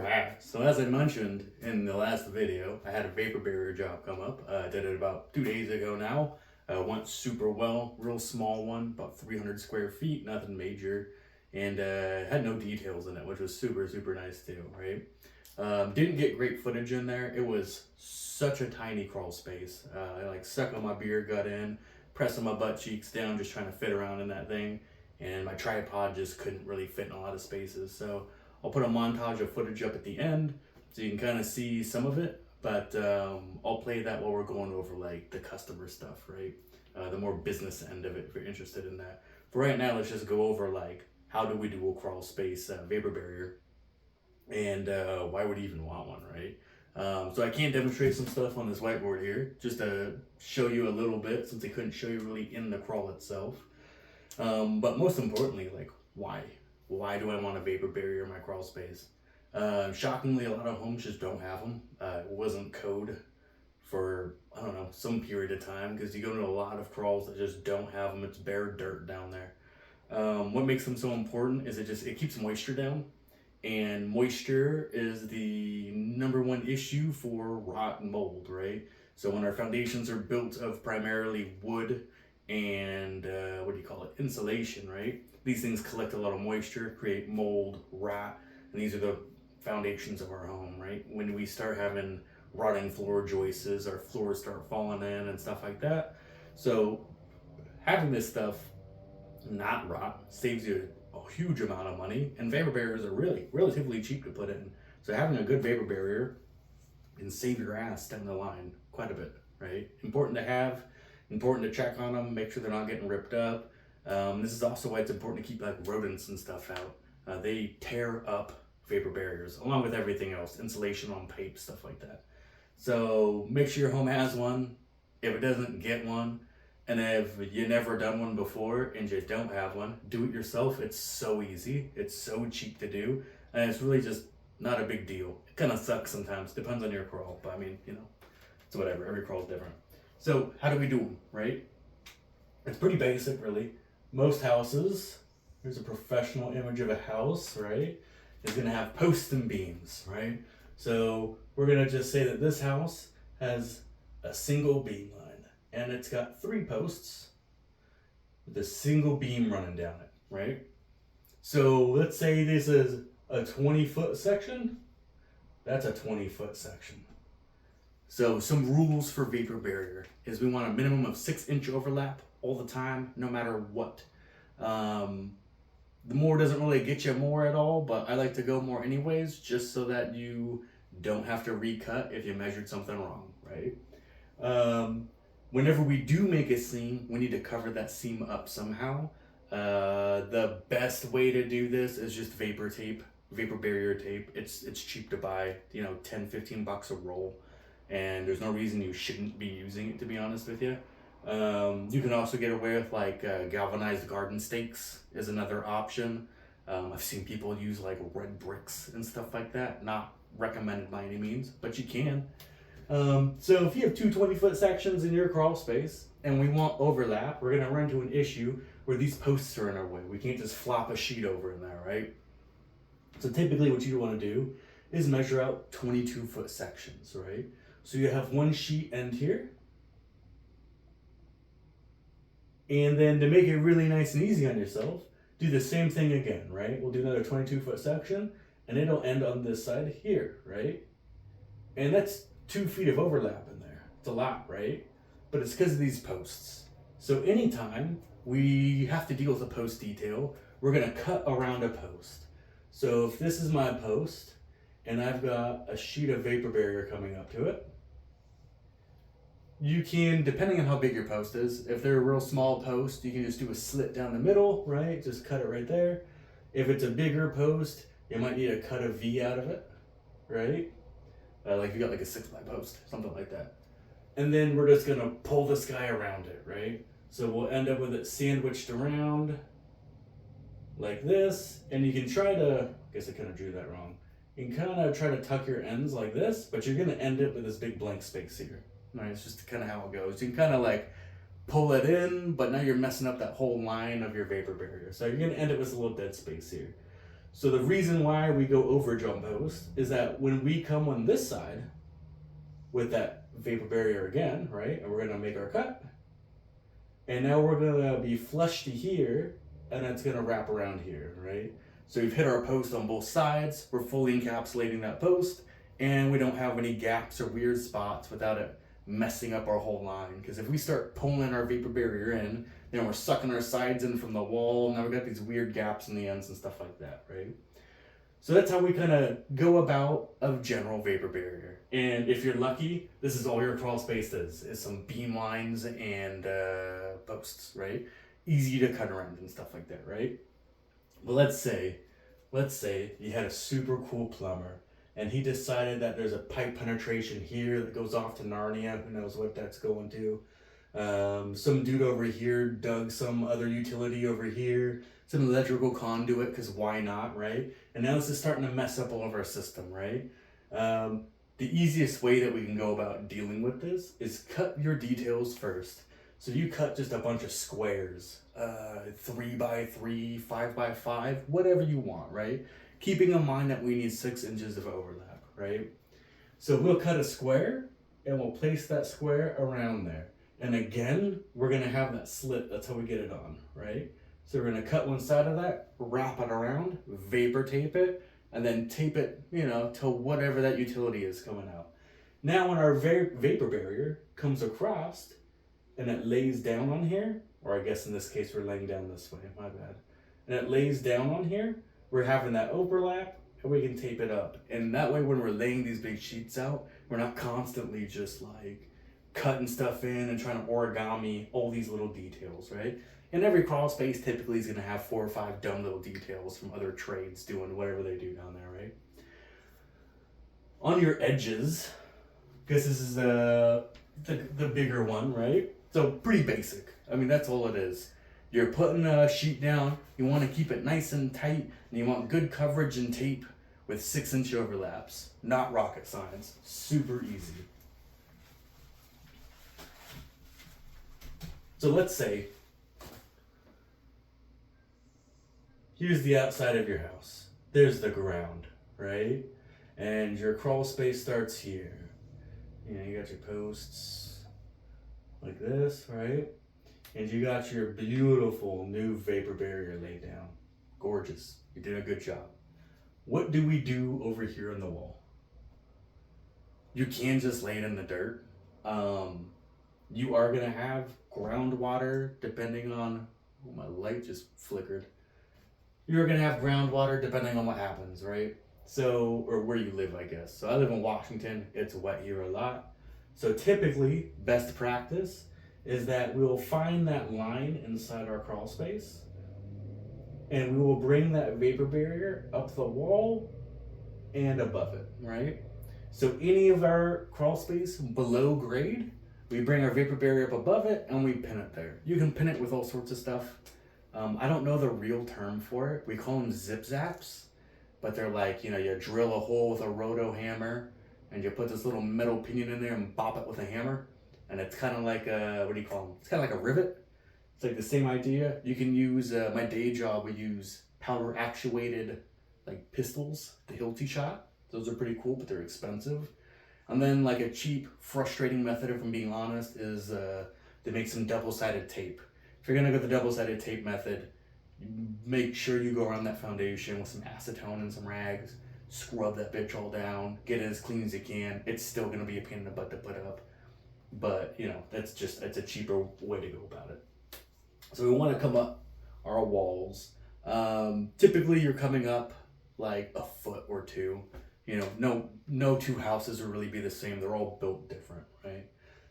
have. So as I mentioned in the last video, I had a vapor barrier job come up. I did it about 2 days ago now. Went super well, real small one, about 300 square feet, nothing major, and had no details in it, which was super, super nice too, right? Didn't get great footage in there. It was such a tiny crawl space. I like sucking my beer gut in, pressing my butt cheeks down, just trying to fit around in that thing, and my tripod just couldn't really fit in a lot of spaces. So I'll put a montage of footage up at the end so you can kind of see some of it, but I'll play that while we're going over like the customer stuff, right? The more business end of it if you're interested in that. For right now, let's just go over like how do we do a crawl space vapor barrier and why would you even want one, right? So I can demonstrate some stuff on this whiteboard here just to show you a little bit since I couldn't show you really in the crawl itself. But most importantly, like why? Why do I want a vapor barrier in my crawl space? Shockingly, a lot of homes just don't have them. It wasn't code for, I don't know, some period of time because you go to a lot of crawls that just don't have them. It's bare dirt down there. What makes them so important is it keeps moisture down, and moisture is the number one issue for rot and mold, right? So when our foundations are built of primarily wood and what do you call it, insulation, right? These things collect a lot of moisture, create mold, rot, and these are the foundations of our home, right? When we start having rotting floor joists, our floors start falling in and stuff like that. So having this stuff not rot saves you a huge amount of money, and vapor barriers are really relatively cheap to put in. So having a good vapor barrier can save your ass down the line quite a bit, right? Important to have, important to check on them, make sure they're not getting ripped up. This is also why it's important to keep like rodents and stuff out. They tear up vapor barriers along with everything else, insulation on pipes, stuff like that. So make sure your home has one. If it doesn't, get one. And if you never done one before and you don't have one, do it yourself. It's so easy. It's so cheap to do. And it's really just not a big deal. It kind of sucks sometimes. Depends on your crawl. But I mean, it's whatever. Every crawl is different. So how do we do them, right? It's pretty basic, really. Most houses, here's a professional image of a house, right? Is going to have posts and beams, right? So we're going to just say that this house has a single beam line. And it's got 3 posts with a single beam running down it, right? So let's say this is a 20-foot section. That's a 20-foot section. So some rules for vapor barrier is we want a minimum of 6-inch overlap all the time, no matter what. The more doesn't really get you more at all, but I like to go more anyways, just so that you don't have to recut if you measured something wrong, right? Whenever we do make a seam, we need to cover that seam up somehow. The best way to do this is just vapor tape, vapor barrier tape. It's cheap to buy, $10-15 a roll, and there's no reason you shouldn't be using it, to be honest with you. You can also get away with like galvanized garden stakes is another option. I've seen people use like red bricks and stuff like that. Not recommended by any means, but you can. So if you have 2 20-foot sections in your crawl space and we want overlap, we're going to run into an issue where these posts are in our way. We can't just flop a sheet over in there, right? So typically what you want to do is measure out 22-foot sections, right? So you have one sheet end here. And then to make it really nice and easy on yourself, do the same thing again, right? We'll do another 22-foot section and it'll end on this side here, right? And that's 2 feet of overlap in there. It's a lot, right? But it's because of these posts. So anytime we have to deal with a post detail, we're gonna cut around a post. So if this is my post and I've got a sheet of vapor barrier coming up to it, you can, depending on how big your post is, if they're a real small post, you can just do a slit down the middle, right? Just cut it right there. If it's a bigger post, you might need to cut a V out of it, right? Like you got like a 6-by post, something like that. And then we're just gonna pull this guy around it, right? So we'll end up with it sandwiched around like this. And you can try to, I guess I kind of drew that wrong. You can kind of try to tuck your ends like this, but you're gonna end up with this big blank space here. Right, it's just kind of how it goes. You can kind of like pull it in, but now you're messing up that whole line of your vapor barrier. So you're gonna end up with a little dead space here. So the reason why we go over jump post is that when we come on this side with that vapor barrier again, right, and we're gonna make our cut, and now we're gonna be flush to here, and it's gonna wrap around here, right? So we've hit our post on both sides, we're fully encapsulating that post, and we don't have any gaps or weird spots without it messing up our whole line. Because if we start pulling our vapor barrier in, then we're sucking our sides in from the wall, and now we've got these weird gaps in the ends and stuff like that, right? So that's how we kind of go about a general vapor barrier. And if you're lucky, this is all your crawl space is some beam lines and posts, right? Easy to cut around and stuff like that, right? But let's say you had a super cool plumber and he decided that there's a pipe penetration here that goes off to Narnia. Who knows what that's going to. Some dude over here dug some other utility over here, some electrical conduit, because why not, right? And now this is starting to mess up all of our system, right? The easiest way that we can go about dealing with this is cut your details first. So you cut just a bunch of squares, 3x3, 5x5, whatever you want, right? Keeping in mind that we need 6 inches of overlap, right? So we'll cut a square and we'll place that square around there. And again, we're gonna have that slit, that's how we get it on, right? So we're gonna cut one side of that, wrap it around, vapor tape it, and then tape it, to whatever that utility is coming out. Now when our vapor barrier comes across and it lays down on here, or I guess in this case we're laying down this way, my bad. And it lays down on here, we're having that overlap and we can tape it up. And that way when we're laying these big sheets out, we're not constantly just like cutting stuff in and trying to origami all these little details, right? And every crawl space typically is going to have 4 or 5 dumb little details from other trades doing whatever they do down there, right? On your edges, because this is the bigger one, right? So pretty basic. I mean, that's all it is. You're putting a sheet down, you want to keep it nice and tight, and you want good coverage and tape with 6-inch overlaps. Not rocket science. Super easy. So let's say, here's the outside of your house. There's the ground, right? And your crawl space starts here. You got your posts like this, right? And you got your beautiful new vapor barrier laid down. Gorgeous. You did a good job. What do we do over here on the wall? You can just lay it in the dirt. You are gonna have groundwater depending on, my light just flickered. You're gonna have groundwater depending on what happens, right? So, or where you live, I guess. So I live in Washington, it's wet here a lot. So typically, best practice is that we will find that line inside our crawl space and we will bring that vapor barrier up the wall and above it, right? So any of our crawl space below grade, we bring our vapor barrier up above it and we pin it there. You can pin it with all sorts of stuff. I don't know the real term for it. We call them zip zaps, but they're like, you drill a hole with a roto hammer and you put this little metal pinion in there and bop it with a hammer. And it's kind of like what do you call them? It's kind of like a rivet. It's like the same idea. You can use, my day job, we use powder actuated like pistols, the Hilti shot. Those are pretty cool, but they're expensive. And then like a cheap, frustrating method, if I'm being honest, is to make some double-sided tape. If you're gonna go the double-sided tape method, make sure you go around that foundation with some acetone and some rags, scrub that bitch all down, get it as clean as you can. It's still gonna be a pain in the butt to put up, but it's a cheaper way to go about it. So we want to come up our walls. Typically you're coming up like a foot or 2. No 2 houses will really be the same. They're all built different, right?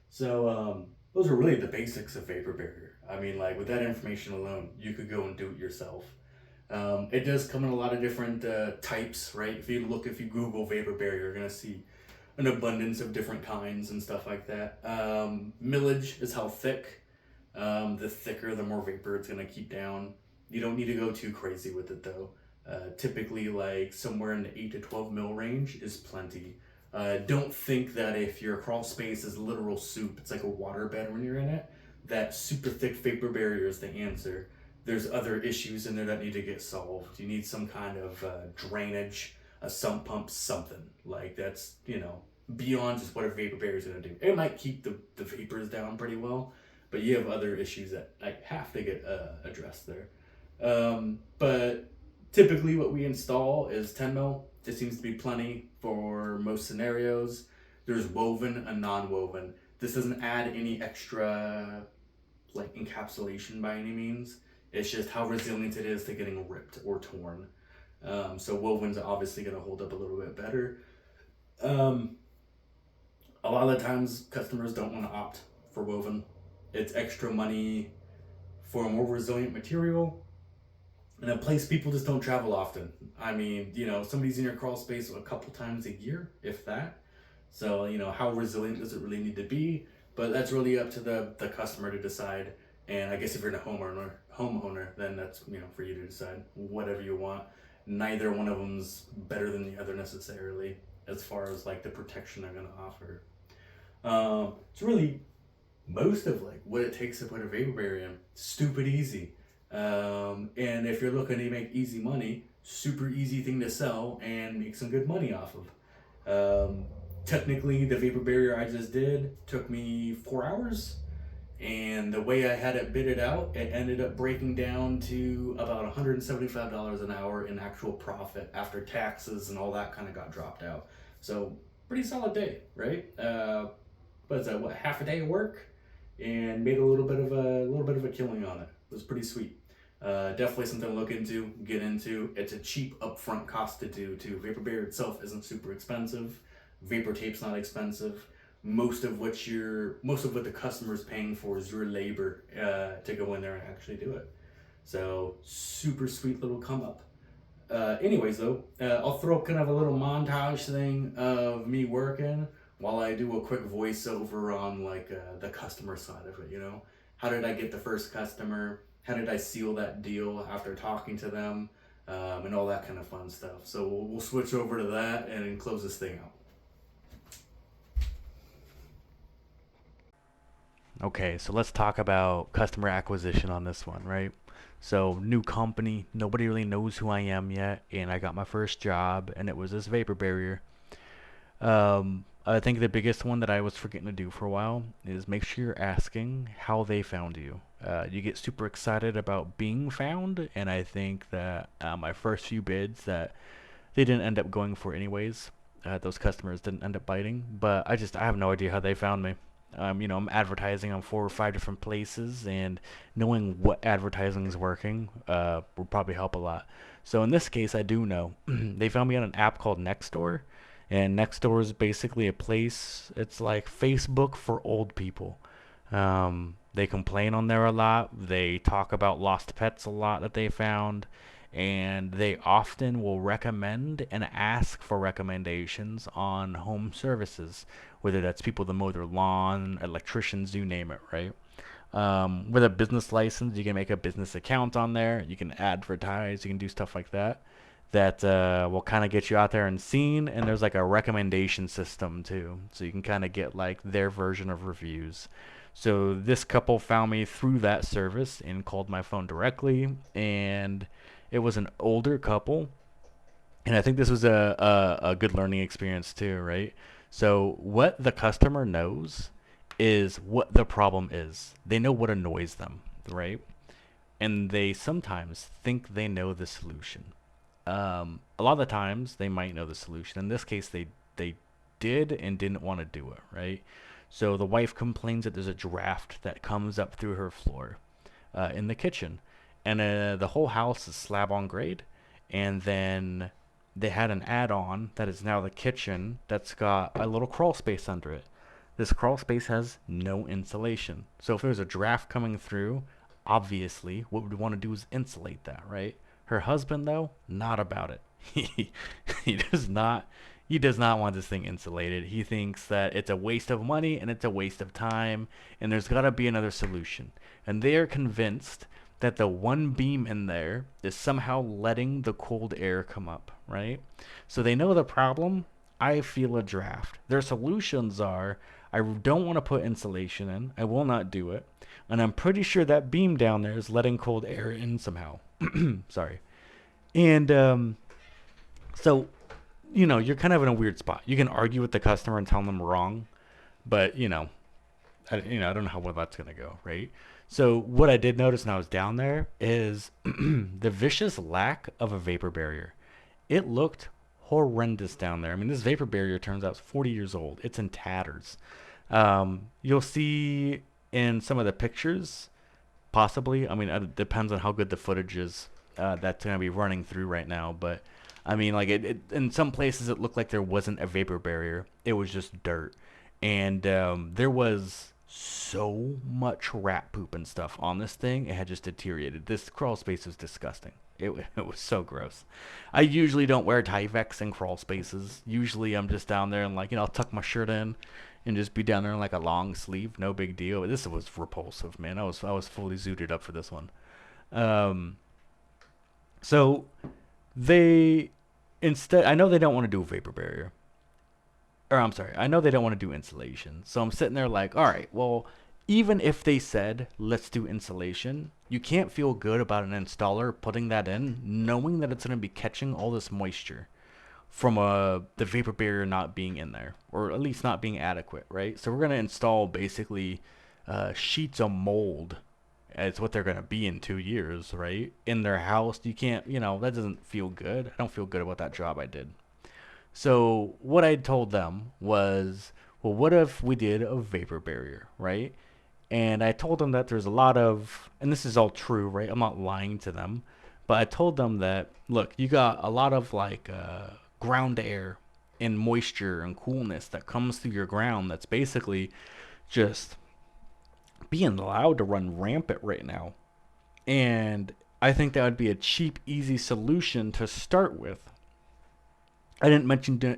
So those are really the basics of vapor barrier. I mean, like with that information alone, you could go and do it yourself. It does come in a lot of different types, right? If you Google vapor barrier, you're gonna see an abundance of different kinds and stuff like that. Millage is how thick. The thicker, the more vapor it's gonna keep down. You don't need to go too crazy with it though. Typically like somewhere in the 8 to 12 mil range is plenty. Don't think that if your crawl space is literal soup, it's like a water bed when you're in it, that super thick vapor barrier is the answer. there's other issues in there that need to get solved. You need some kind of drainage, a sump pump, something like that's, beyond just what a vapor barrier is going to do. It might keep the vapors down pretty well, but you have other issues that like have to get addressed there. But typically what we install is 10 mil. This seems to be plenty for most scenarios. There's woven and non-woven. This doesn't add any extra like encapsulation by any means. It's just how resilient it is to getting ripped or torn. So woven's obviously going to hold up a little bit better. A lot of the times customers don't want to opt for woven. It's extra money for a more resilient material and a place people just don't travel often. I mean, somebody's in your crawl space a couple times a year, if that. So, how resilient does it really need to be? But that's really up to the customer to decide. And I guess if you're a homeowner, then that's, for you to decide whatever you want. Neither one of them's better than the other necessarily as far as like the protection they're going to offer. It's really most of like what it takes to put a vapor barrier in. Stupid easy. And if you're looking to make easy money, super easy thing to sell and make some good money off of. Technically, the vapor barrier I just did took me 4 hours, and the way I had it bidded out, it ended up breaking down to about $175 an hour in actual profit after taxes and all that kind of got dropped out. So pretty solid day, right? What is that? What, half a day of work, and made a little bit of a killing on it. It was pretty sweet. Definitely something to look into, get into. It's a cheap upfront cost to do too. Vapor barrier itself isn't super expensive. Vapor tape's not expensive. Most of what the customer's paying for is your labor to go in there and actually do it. So super sweet little come up. Anyways though, I'll throw up kind of a little montage thing of me working while I do a quick voiceover on like the customer side of it. How did I get the first customer? How did I seal that deal after talking to them? And all that kind of fun stuff. So we'll switch over to that and close this thing out. Okay, so let's talk about customer acquisition on this one, right? So, new company, nobody really knows who I am yet, and I got my first job, and it was this vapor barrier. I think the biggest one that I was forgetting to do for a while is make sure you're asking how they found you. You get super excited about being found, and I think that my first few bids that they didn't end up going for anyways. Those customers didn't end up biting, but I have no idea how they found me. I'm advertising on 4 or 5 different places, and knowing what advertising is working will probably help a lot. So in this case, I do know. They found me on an app called Nextdoor, and Nextdoor is basically a place. It's like Facebook for old people. They complain on there a lot. They talk about lost pets a lot that they found, and they often will recommend and ask for recommendations on home services, whether that's people to mow their lawn, electricians, you name it, right? With a business license, you can make a business account on there. You can advertise. You can do stuff like that. That will kind of get you out there and seen. And there's like a recommendation system too, so you can kind of get like their version of reviews. So this couple found me through that service and called my phone directly, and it was an older couple, and I think this was a good learning experience too, right? So what the customer knows is what the problem is. They know what annoys them, right? And they sometimes think they know the solution. A lot of the times they might know the solution. In this case, they did and didn't want to do it, right? So the wife complains that there's a draft that comes up through her floor in the kitchen, and the whole house is slab on grade, and then they had an add-on that is now the kitchen that's got a little crawl space under it. This crawl space has no insulation. So if there's a draft coming through, obviously what we'd want to do is insulate that, right? Her husband though, not about it. He does not he does not want this thing insulated. He thinks that it's a waste of money and it's a waste of time, and there's got to be another solution. And they are convinced that the one beam in there is somehow letting the cold air come up, right? So they know the problem. I feel a draft. Their solutions are, I don't want to put insulation in. I will not do it. And I'm pretty sure that beam down there is letting cold air in somehow. Sorry. And so, you're kind of in a weird spot. You can argue with the customer and tell them wrong, but I don't know how well that's gonna go, right? So what I did notice when I was down there is the vicious lack of a vapor barrier. It looked horrendous down there. I mean, this vapor barrier turns out is 40 years old. It's in tatters. You'll see in some of the pictures, possibly. I mean, it depends on how good the footage is that's going to be running through right now. But I mean, like in some places, it looked like there wasn't a vapor barrier. It was just dirt, and there was so much rat poop and stuff on this thing. It had just deteriorated. This crawl space was disgusting. It was so gross. I usually don't wear Tyvek in crawl spaces. Usually I'm just down there and like, I'll tuck my shirt in and just be down there in like a long sleeve. No big deal. But this was repulsive, man. I was fully zooted up for this one. Um, so they instead, I know they don't want to do a vapor barrier. Or I'm sorry, I know they don't want to do insulation. So I'm sitting there like, all right, well, even if they said, let's do insulation, you can't feel good about an installer putting that in, knowing that it's going to be catching all this moisture from the vapor barrier not being in there, or at least not being adequate, right? So we're going to install basically sheets of mold. It's what they're going to be in 2 years, right? In their house. You can't, that doesn't feel good. I don't feel good about that job I did. So what I told them was, well, what if we did a vapor barrier, right? And I told them that there's a lot of, and this is all true, right? I'm not lying to them, but I told them that, look, you got a lot of like ground air and moisture and coolness that comes through your ground that's basically just being allowed to run rampant right now. And I think that would be a cheap, easy solution to start with. I didn't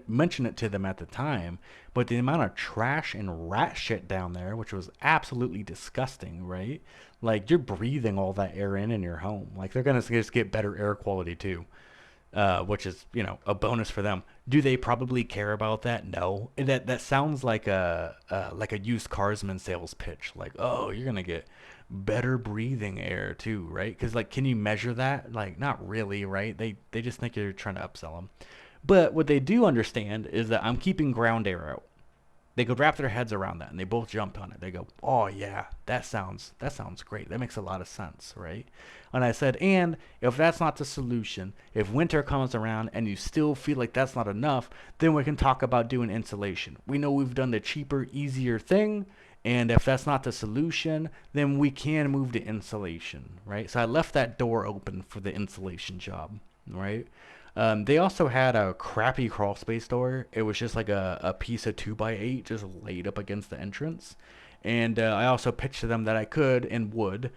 mention it to them at the time, but the amount of trash and rat shit down there, which was absolutely disgusting, right? Like you're breathing all that air in your home. Like they're gonna just get better air quality too, which is a bonus for them. Do they probably care about that? No. That sounds like a used carsman sales pitch. Like, oh, you're gonna get better breathing air too, right? Because like, can you measure that? Like, not really, right? They just think you're trying to upsell them. But what they do understand is that I'm keeping ground air out. They could wrap their heads around that, and they both jumped on it. They go, "Oh yeah, that sounds great. That makes a lot of sense, right?" And I said, "And if that's not the solution, if winter comes around and you still feel like that's not enough, then we can talk about doing insulation. We know we've done the cheaper, easier thing, and if that's not the solution, then we can move to insulation, right?" So I left that door open for the insulation job, right? They also had a crappy crawl space door. It was just like a piece of 2x8 just laid up against the entrance. And I also pitched to them that I could and would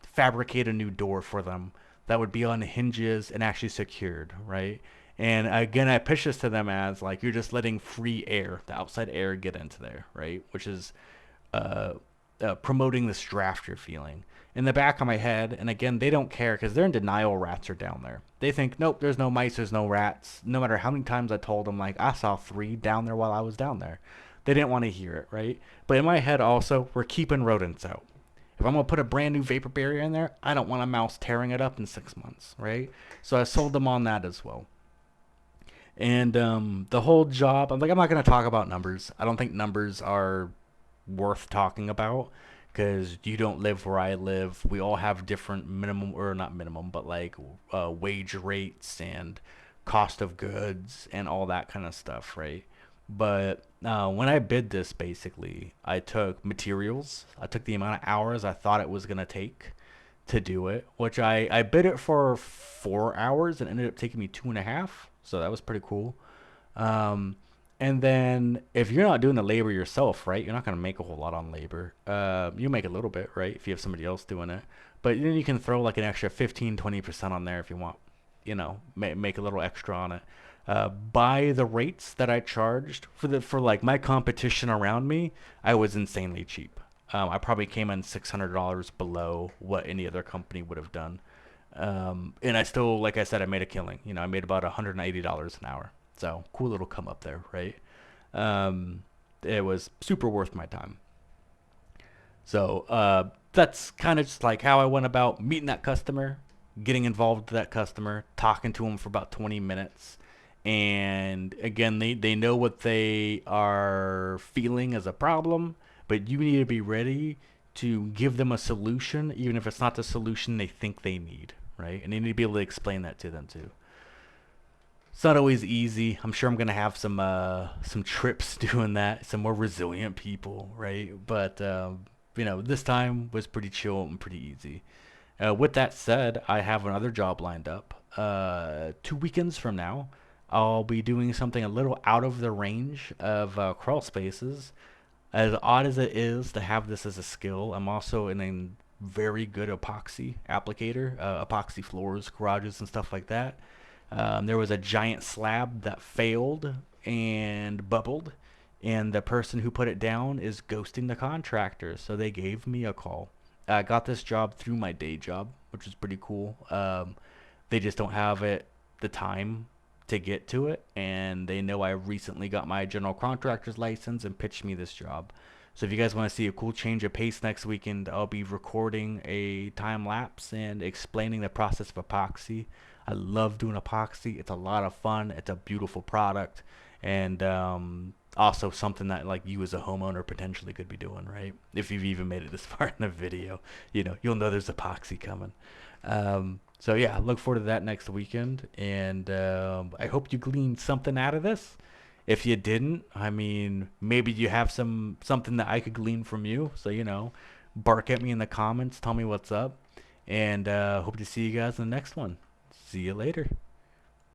fabricate a new door for them that would be on hinges and actually secured, right? And again, I pitched this to them as like you're just letting free air, the outside air, get into there, right? Which is uh, promoting this draft you're feeling. In the back of my head, and again, they don't care because they're in denial rats are down there. They think, nope, there's no mice, there's no rats. No matter how many times I told them, like, I saw 3 down there while I was down there. They didn't want to hear it, right? But in my head also, we're keeping rodents out. If I'm going to put a brand new vapor barrier in there, I don't want a mouse tearing it up in 6 months, right? So I sold them on that as well. And the whole job, I'm not going to talk about numbers. I don't think numbers are worth talking about because you don't live where I live. We all have different minimum, or not minimum, but like wage rates and cost of goods and all that kind of stuff, right? But when I bid this, basically, I took materials. I took the amount of hours I thought it was going to take to do it, which I bid it for 4 hours and ended up taking me 2.5. So that was pretty cool. Um, and then if you're not doing the labor yourself, right, you're not going to make a whole lot on labor. You make a little bit, right, if you have somebody else doing it. But then you can throw like an extra 15, 20% on there if you want, make a little extra on it. By the rates that I charged for like my competition around me, I was insanely cheap. I probably came in $600 below what any other company would have done. And I still, like I said, I made a killing. I made about $180 an hour. So cool little come up there, right? It was super worth my time. So that's kind of just like how I went about meeting that customer, getting involved with that customer, talking to them for about 20 minutes. And again, they know what they are feeling as a problem, but you need to be ready to give them a solution, even if it's not the solution they think they need, right? And you need to be able to explain that to them too. It's not always easy. I'm sure I'm gonna have some trips doing that. Some more resilient people, right? But this time was pretty chill and pretty easy. With that said, I have another job lined up. 2 weekends from now, I'll be doing something a little out of the range of crawl spaces. As odd as it is to have this as a skill, I'm also in a very good epoxy applicator, epoxy floors, garages, and stuff like that. There was a giant slab that failed and bubbled, and the person who put it down is ghosting the contractor. So they gave me a call. I got this job through my day job, which is pretty cool. They just don't have the time to get to it, and they know I recently got my general contractor's license and pitched me this job. So if you guys want to see a cool change of pace next weekend, I'll be recording a time lapse and explaining the process of epoxy. I love doing epoxy. It's a lot of fun. It's a beautiful product, and also something that like you as a homeowner potentially could be doing, right? If you've even made it this far in the video, you'll know there's epoxy coming. So yeah, look forward to that next weekend, and I hope you gleaned something out of this. If you didn't, I mean, maybe you have something that I could glean from you. So bark at me in the comments, tell me what's up, and hope to see you guys in the next one. See you later.